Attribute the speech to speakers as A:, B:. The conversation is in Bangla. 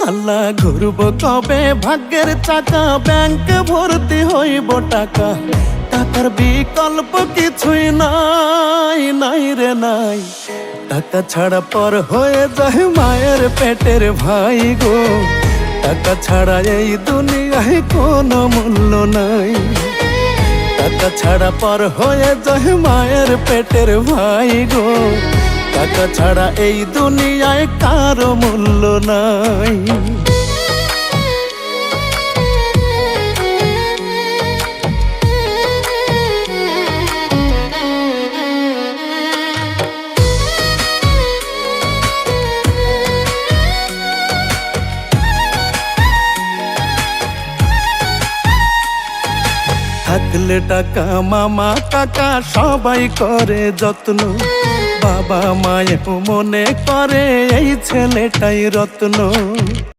A: আল্লাহ ঘুরব কবে ভাগ্যের চাকা, ব্যাংক ভর্তি হইব টাকা, টাকার বিকল্প কিছুই নাই, নাই রে নাই। টাকা ছাড়া পর হয়ে যায় মায়ের পেটের ভাই গো, টাকা ছাড়া এই দুনিয়ায় কোনো মূল্য নাই। টাকা ছাড়া পর হয়ে যায় মায়ের পেটের ভাই গো, টাকা ছাড়া এই দুনিয়ায় কারো মূল্য নাই। থাকলে টাকা মামা কাকা সবাই করে যত্ন, বাবা মায়ের মনে করে এই ছেলেটাই রত্ন।